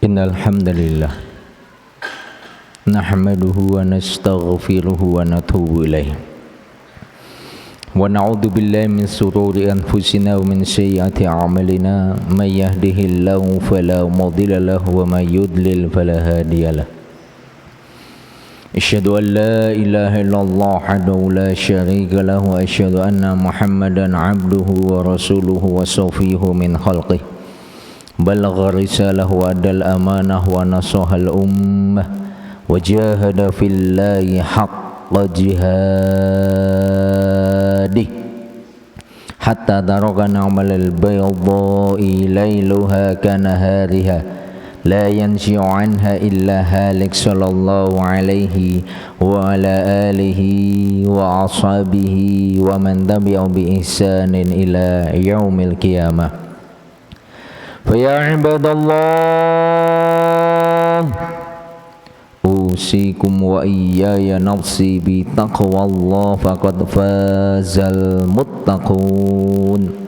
Innal hamdalillah nahmaduhu wa nastaghfiruhu wa natubu ilaih wa na'udzu billahi min shururi anfusina wa min sayyiati a'malina may yahdihillahu fala mudilla lahu wa may yudlil fala hadiyalah. Asyhadu an la ilaha illallah wahdahu la syarika lahu wa asyhadu anna Muhammadan 'abduhu wa rasuluhu wa safiyuhu min khalqihi balagha risalahu wa adal amanah wa nasahal ummah wa jahada fillahi haqqa jihadih hatta daragana amalal baydai layluha kanahariha la yanshi'u anha illa halik sallallahu alaihi wa ala alihi wa ashabihi wa man tabi'ahu bi ihsanin ila yaumil qiyamah. Faya ibadallah usikum wa iyaya nafsi bi taqwallah faqad fazal muttaqun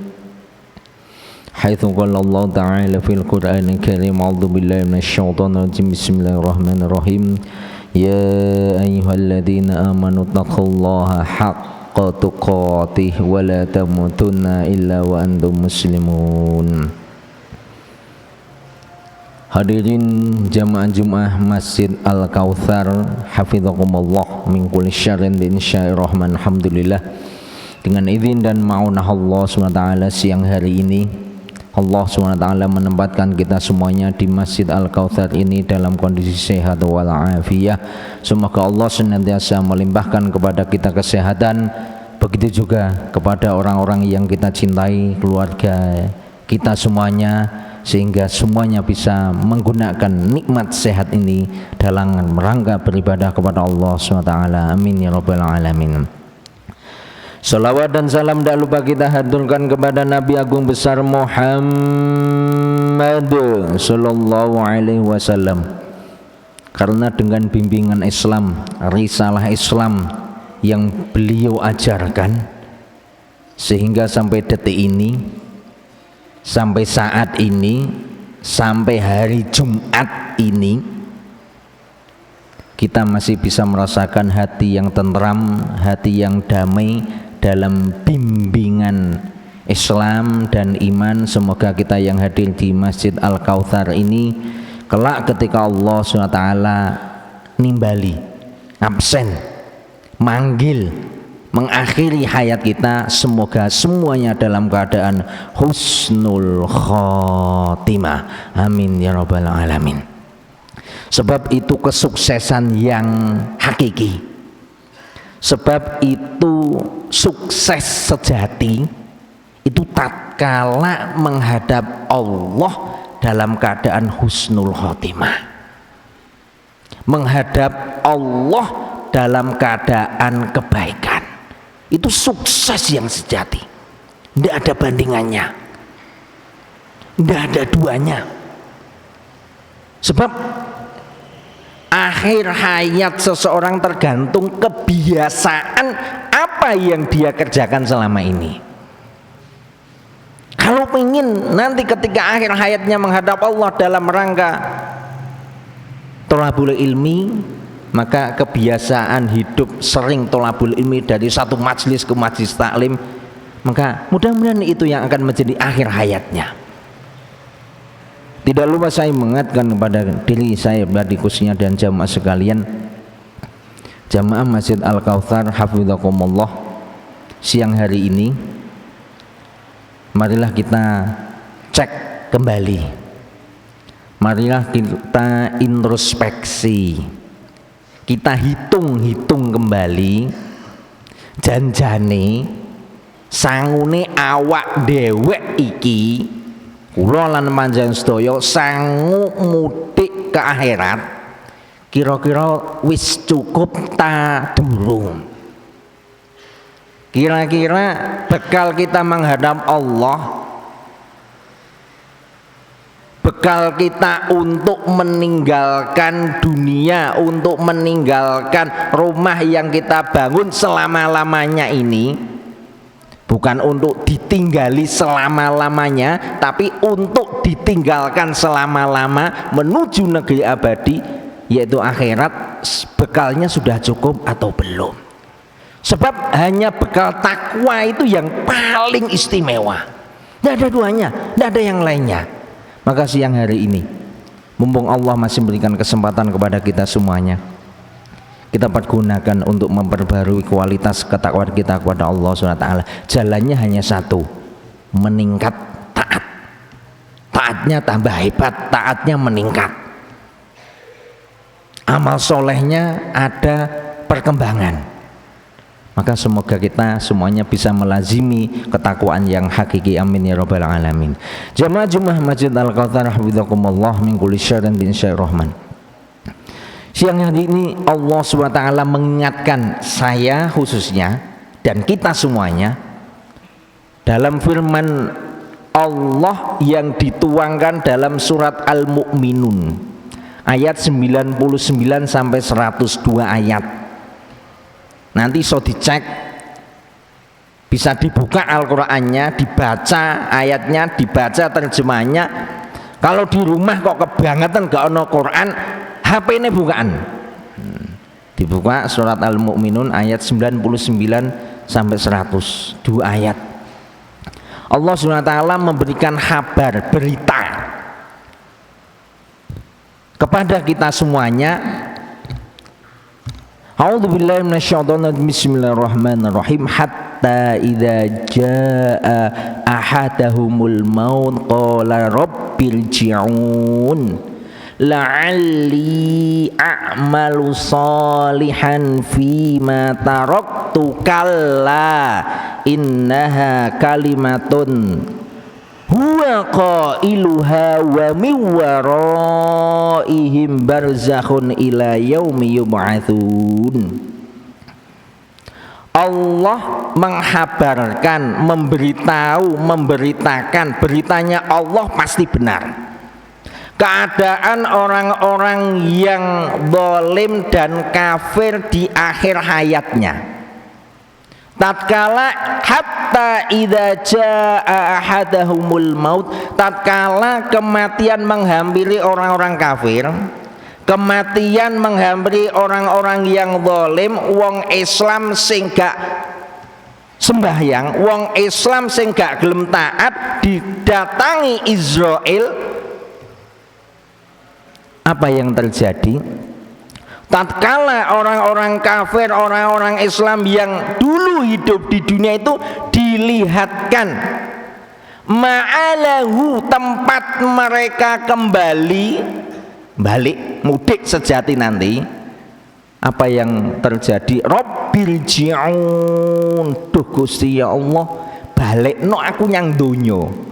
haitsu qala Allah ta'ala fil Qur'anil Karim a'udzu billahi minasyaitonir rajim bismillahirrahmanirrahim ya ayyuhalladzina amanu taqullaha haqqa tuqatih wa la tamutunna illa wa antum muslimun. Hadirin jamaah Jumat Masjid Al-Kautsar hafizakumullah min kulli syarrin bi insya'irrahman. Alhamdulillah, dengan izin dan ma'unah Allah SWT siang hari ini Allah SWT menempatkan kita semuanya di Masjid Al-Kautsar ini dalam kondisi sehat walafiat. Semoga Allah senantiasa melimpahkan kepada kita kesehatan, begitu juga kepada orang-orang yang kita cintai, keluarga kita semuanya, sehingga semuanya bisa menggunakan nikmat sehat ini dalam rangka beribadah kepada Allah SWT. Amin ya rabbal alamin. Salawat dan salam tak lupa kita haturkan kepada Nabi Agung besar Muhammad sallallahu alaihi wasallam, karena dengan bimbingan Islam, risalah Islam yang beliau ajarkan, sehingga sampai detik ini, sampai saat ini, sampai hari Jumat ini, kita masih bisa merasakan hati yang tentram, hati yang damai dalam bimbingan Islam dan iman. Semoga kita yang hadir di Masjid Al-Kautsar ini kelak ketika Allah SWT nimbali, absen, manggil, mengakhiri hayat kita, semoga semuanya dalam keadaan husnul khotimah. Amin ya rabbal alamin. Sebab itu kesuksesan yang hakiki, sebab itu sukses sejati, itu tatkala menghadap Allah dalam keadaan husnul khotimah, menghadap Allah dalam keadaan kebaikan. Itu sukses yang sejati, tidak ada bandingannya, tidak ada duanya. Sebab akhir hayat seseorang tergantung kebiasaan apa yang dia kerjakan selama ini. Kalau ingin nanti ketika akhir hayatnya menghadap Allah dalam rangka thalabul ilmi, maka kebiasaan hidup sering thalabul ilmi dari satu majlis ke majlis taklim, maka mudah-mudahan itu yang akan menjadi akhir hayatnya. Tidak lupa saya mengingatkan kepada diri saya pribadi khususnya dan jamaah sekalian, jamaah Masjid Al-Kautsar hafizakumullah, siang hari ini marilah kita cek kembali, marilah kita introspeksi, kita hitung-hitung kembali janjane sangune awak dewek iki, kula lan panjenengan sedaya sangu mudik ke akhirat, kira-kira wis cukup ta durung? Kira-kira bekal kita menghadap Allah, bekal kita untuk meninggalkan dunia, untuk meninggalkan rumah yang kita bangun selama-lamanya ini, bukan untuk ditinggali selama-lamanya, tapi untuk ditinggalkan selama-lama menuju negeri abadi, yaitu akhirat. Bekalnya sudah cukup atau belum? Sebab hanya bekal takwa itu yang paling istimewa, tidak ada duanya, tidak ada yang lainnya. Maka siang hari ini, mumpung Allah masih memberikan kesempatan kepada kita semuanya, kita pergunakan untuk memperbarui kualitas ketakwaan kita kepada Allah SWT. Jalannya hanya satu, meningkat taat. Taatnya tambah hebat, taatnya meningkat. Amal solehnya ada perkembangan. Maka semoga kita semuanya bisa melazimi ketakwaan yang hakiki, amin ya rabbal alamin. Jamaah Jumat Masjid Al-Kautsar hafizakumullah min kulli syarrin bi syai'ir rahman. Siang hari ini Allah SWT mengingatkan saya khususnya dan kita semuanya dalam firman Allah yang dituangkan dalam surat Al-Mu'minun ayat 99 sampai 102 ayat. Nanti so dicek, bisa dibuka Al-Qur'annya, dibaca ayatnya, dibaca terjemahnya. Kalau di rumah kok kebangetan gak ono Quran, HP ini bukaan. Dibuka surat Al-Mu'minun ayat 99 sampai 100, 2 ayat. Allah SWT memberikan kabar, berita kepada kita semuanya. A'udzubillahi minasyaitonirrajim. Bismillahirrahmanirrahim. Hatta idza jaa ahadahumul maut qala rabbirji'un la'alli a'malu salihan fima taraktu kalla innaha kalimatun huwa qailuha wa min waraihim barzakhun ila yaumi yub'atsun. Allah menghabarkan, memberitakan, beritanya Allah pasti benar. Keadaan orang-orang yang zalim dan kafir di akhir hayatnya. Tatkala hatta idza jaa ahadahumul maut, tatkala kematian menghampiri orang-orang kafir, kematian menghampiri orang-orang yang zalim, wong Islam sing gak sembahyang, wong Islam sing gak gelem taat, didatangi Israel. Apa yang terjadi? Tatkala orang-orang kafir, orang-orang Islam yang dulu hidup di dunia itu dilihatkan ma'alahu, tempat mereka kembali, balik mudik sejati nanti. Apa yang terjadi? Rabbirji'un, duh Gusti ya Allah, balikno aku nyang donya.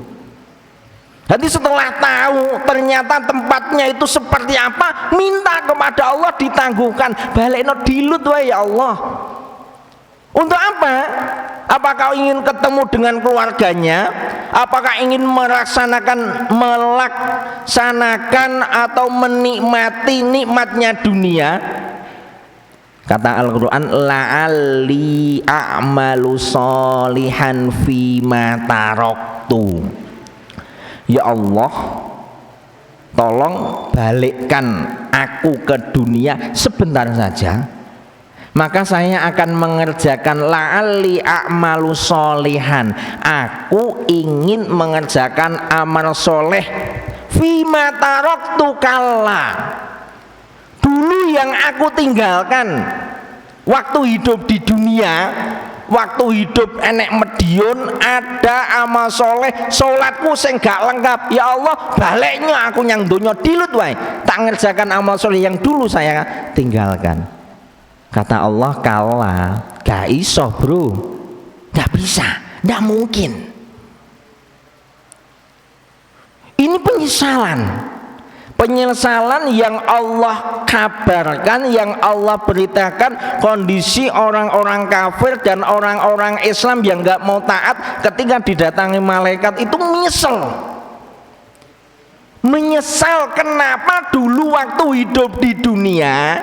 Jadi setelah tahu ternyata tempatnya itu seperti apa, minta kepada Allah ditangguhkan, balikno dilut wae ya Allah. Untuk apa? Apakah ingin ketemu dengan keluarganya? Apakah ingin melaksanakan atau menikmati nikmatnya dunia? Kata Al-Quran, la'alli a'malu solihan fima taraktu. Ya Allah, tolong balikkan aku ke dunia sebentar saja, maka saya akan mengerjakan la'alli a'malu solihan. Aku ingin mengerjakan amal soleh fima taraktu kalla, dulu yang aku tinggalkan waktu hidup di dunia. Waktu hidup enek medion, ada amal soleh, sholatku sing gak lengkap. Ya Allah, baliknya aku yang donya dilut wae, tak ngerjakan amal soleh yang dulu saya tinggalkan. Kata Allah, kala, gak iso bro, gak bisa, gak mungkin. Ini penyesalan yang Allah kabarkan, yang Allah beritakan. Kondisi orang-orang kafir dan orang-orang Islam yang gak mau taat ketika didatangi malaikat itu menyesal kenapa dulu waktu hidup di dunia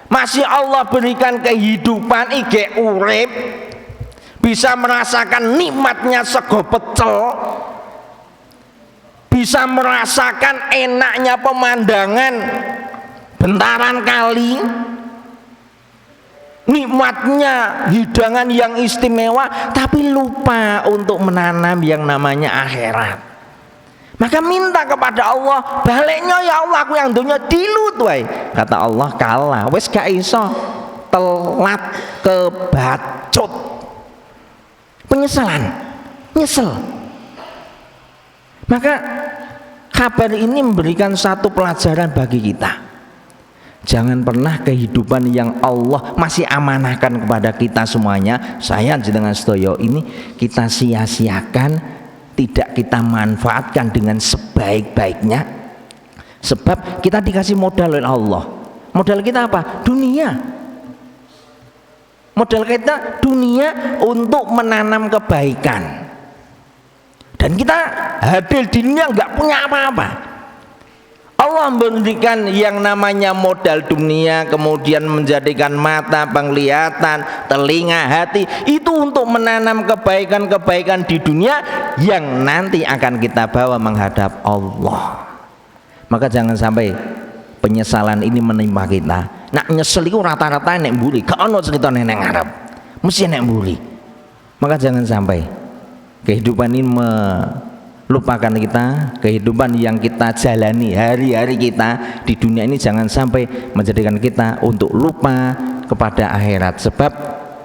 masih Allah berikan kehidupan, ige urip, bisa merasakan nikmatnya sego pecel, bisa merasakan enaknya pemandangan bentaran kali, nikmatnya hidangan yang istimewa, tapi lupa untuk menanam yang namanya akhirat. Maka minta kepada Allah, baliknya ya Allah aku yang dunia dilut wae. Kata Allah, kalah, wes gak iso, telat kebacut, penyesalan, nyesel. Maka kabar ini memberikan satu pelajaran bagi kita. Jangan pernah kehidupan yang Allah masih amanahkan kepada kita semuanya, saya dengan sedoyo ini, kita sia-siakan, tidak kita manfaatkan dengan sebaik-baiknya. Sebab kita dikasih modal oleh Allah. Modal kita apa? Dunia. Modal kita dunia untuk menanam kebaikan. Dan kita hadir di dunia nggak punya apa-apa. Allah memberikan yang namanya modal dunia, kemudian menjadikan mata penglihatan, telinga, hati, itu untuk menanam kebaikan-kebaikan di dunia yang nanti akan kita bawa menghadap Allah. Maka jangan sampai penyesalan ini menimpa kita. Nak nyesel itu rata-rata nek mburi, gak ono cerita nenek ngarep, mesti nek mburi. Maka jangan sampai kehidupan ini melupakan kita, kehidupan yang kita jalani hari-hari kita di dunia ini jangan sampai menjadikan kita untuk lupa kepada akhirat. Sebab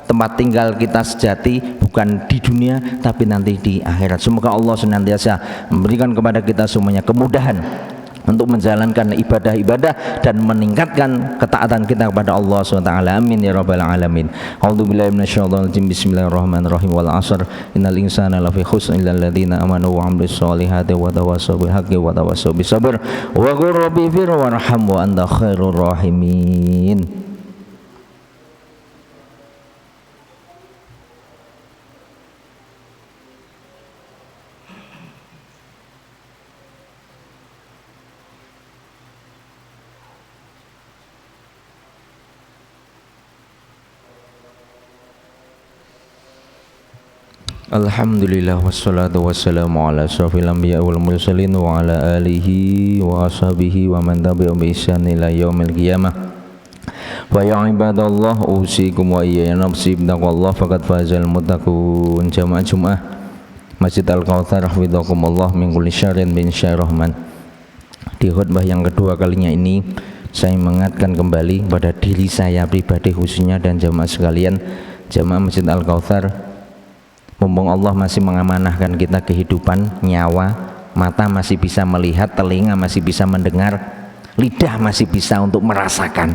tempat tinggal kita sejati bukan di dunia tapi nanti di akhirat. Semoga Allah senantiasa memberikan kepada kita semuanya kemudahan untuk menjalankan ibadah-ibadah dan meningkatkan ketaatan kita kepada Allah SWT. Amin ya rabbal alamin. A'udzubillahi minasyaitonir rajim. Bismillahirrahmanirrahim. Wal 'asr innal insana lafi khusr illal ladzina amanu wa 'amilus solihati wa tawassaw bil haqqi wa tawassaw bis sabr wa qur rabbi fir warham wa anta khairur rahimin. Alhamdulillah wassalatu wassalamu ala asyrafil anbiya wal mursalin wa ala alihi wa ashabihi wa man tabi'ahum bi ihsan ila yaumil qiyamah. Wa ya ibadallah usikum wa iyaya nafsi bittaqwallah faqad fazal muttaqun. Jamaah Jumat Masjid Al-Kautsar hafizakumullah min kulli syarrin bin syarrir rahman. Di khutbah yang kedua kalinya ini saya mengingatkan kembali pada diri saya pribadi khususnya dan jamaah sekalian, jamaah Masjid Al-Kautsar, mumpung Allah masih mengamanahkan kita kehidupan, nyawa, mata masih bisa melihat, telinga masih bisa mendengar, lidah masih bisa untuk merasakan.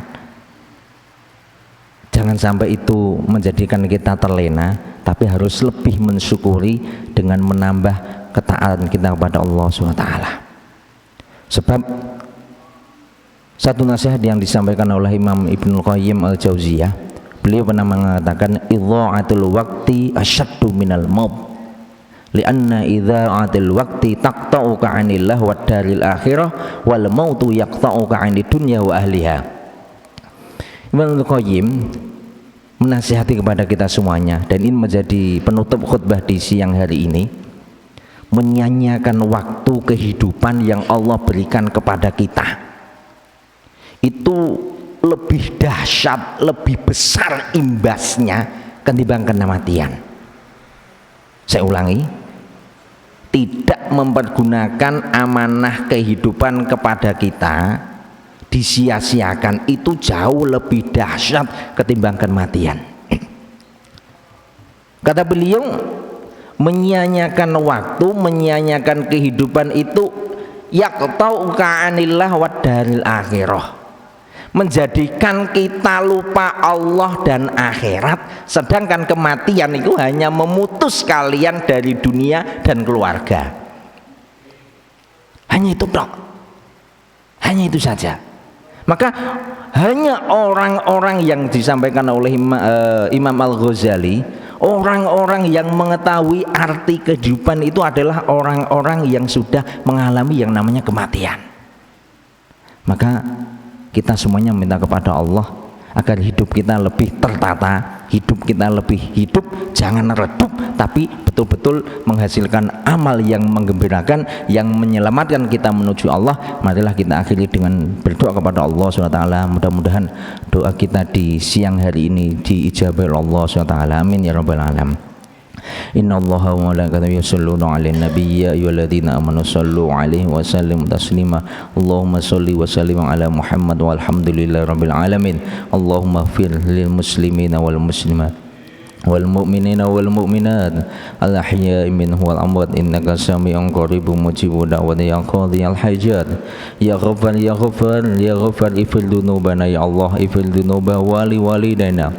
Jangan sampai itu menjadikan kita terlena, tapi harus lebih mensyukuri dengan menambah ketaatan kita kepada Allah SWT. Sebab satu nasihat yang disampaikan oleh Imam Ibnul Qayyim Al-Jauziyah, beliau pernah mengatakan idha'atul waqti asyaddu minal maut lianna idha'atul waqti taqta'uka 'anillah wad daril akhirah wal mautu yaqta'uka 'anid dunya wa ahliha. Ibnu Qayyim menasihati kepada kita semuanya, dan ini menjadi penutup khutbah di siang hari ini, menyanyiakan waktu kehidupan yang Allah berikan kepada kita itu lebih dahsyat, lebih besar imbasnya ketimbang kematian. Saya ulangi, tidak mempergunakan amanah kehidupan kepada kita, disia-siakan, itu jauh lebih dahsyat ketimbang kematian. Kata beliau, menyia-nyiakan waktu, menyia-nyiakan kehidupan itu yaqta'uka 'anillah wad daril akhirah, menjadikan kita lupa Allah dan akhirat, sedangkan kematian itu hanya memutus kalian dari dunia dan keluarga. Hanya itu tok, hanya itu saja. Maka hanya orang-orang yang disampaikan oleh Imam Al-Ghazali, orang-orang yang mengetahui arti kehidupan itu adalah orang-orang yang sudah mengalami yang namanya kematian. Maka kita semuanya minta kepada Allah agar hidup kita lebih tertata, hidup kita lebih hidup, jangan redup, tapi betul-betul menghasilkan amal yang menggembirakan, yang menyelamatkan kita menuju Allah. Marilah kita akhiri dengan berdoa kepada Allah SWT. Mudah-mudahan doa kita di siang hari ini diijabah Allah SWT. Amin ya rabbal alamin. Inna Allaha wa malaikatahu yusholluna 'alan nabiy ya ayyuhalladzina amanu shallu 'alaihi wa sallimu taslima. Allahumma shalli wa sallim 'ala Muhammad walhamdulillahi rabbil alamin. Allahumma ighfir lil muslimina wal muslimat wal mu'minina wal mu'minat al ahya'i minhum wal amwat innaka sami'un qaribun mujibud da'wati ya qadhiyal hajat ya ghafar ya ghafar ya ghafar ighfir dzunubana ya Allah, ighfir dzunuba wali walidayna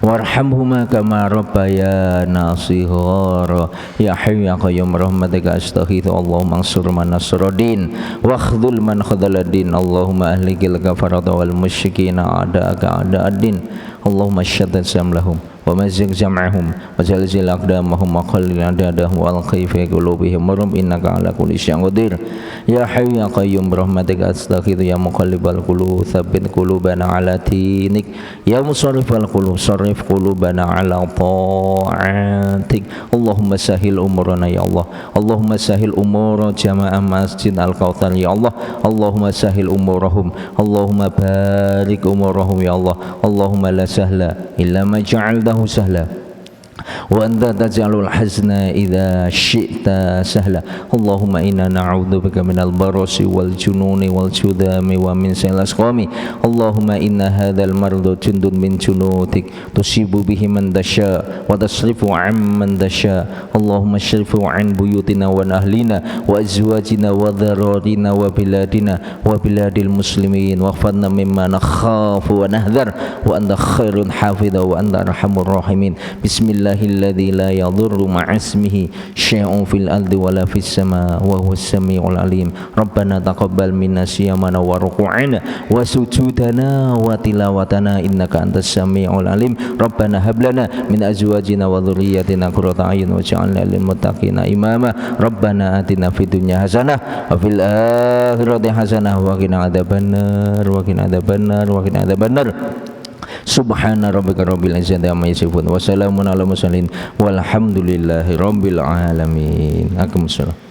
warhamhuma kama rabbayana shighara ya hayyu ya qayyum rahmatika astaghitsu Allahumma ansur man nasruddin wa khdzul man khadzaladin Allahumma ahlikil kafarata wal musyrikina a'da'aka a'da'ad-din Allahumma syaddid samlahum wa mazzik jam'ahum wa zalzil aqdamahum wa qallil adadahum wa alqi fi qulubihim marad innaka ala kulli syai'in qadir ya hayyu ya qayyum rahmatika astaghitsu ya muqallibal qulub tsabbit qulubana ala dinik ya musarrifal qulub sarrif qulubana ala ta'atik Allahumma sahil umurana ya Allah Allahumma sahil umur jamaah Masjid Al-Kautsar ya Allah Allahumma sahil umurahum Allahumma barik umurahum ya Allah Allahumma la sahla illa ma ja'altahu sahla wa anta taj'alul hazna idza syi'ta sahla Allahumma inna na'udzubika minal barasi wal jununi wal judami wa min sayyi'il asqami Allahumma inna hadzal mardu jundun min junudik tusibu bihi man tasha wa tasrifu amman tasha Allahumma shrifu an buyutina wa ahlina wa azwajina wa dhararina wa biladina wa biladil muslimin waghfirna mimma nakhafu wa nahdhar wa anta khairun hafidha wa anta arhamur rahimin Bismillahilladzi la yadhurru ma'asmihi syai'un fil ardi wala fis sama wa huwas samiul alim Rabbana taqabbal minna siyamana wa ruku'ana wa sujudana wa tilawatana innaka antas samiul alim Rabbana hab lana min azwajina wa dhurriyyatina qurrata a'yun waj'alna lil muttaqina imama Rabbana atina fid dunya hasanah wa fil akhirati hasanah wa qina adzabannar wa qina adzabannar wa qina adzabannar Subhana rabbika rabbil izzati amma yasifun wa salamun alal mursalin walhamdulillahi rabbil alamin. Waalaikumsalam.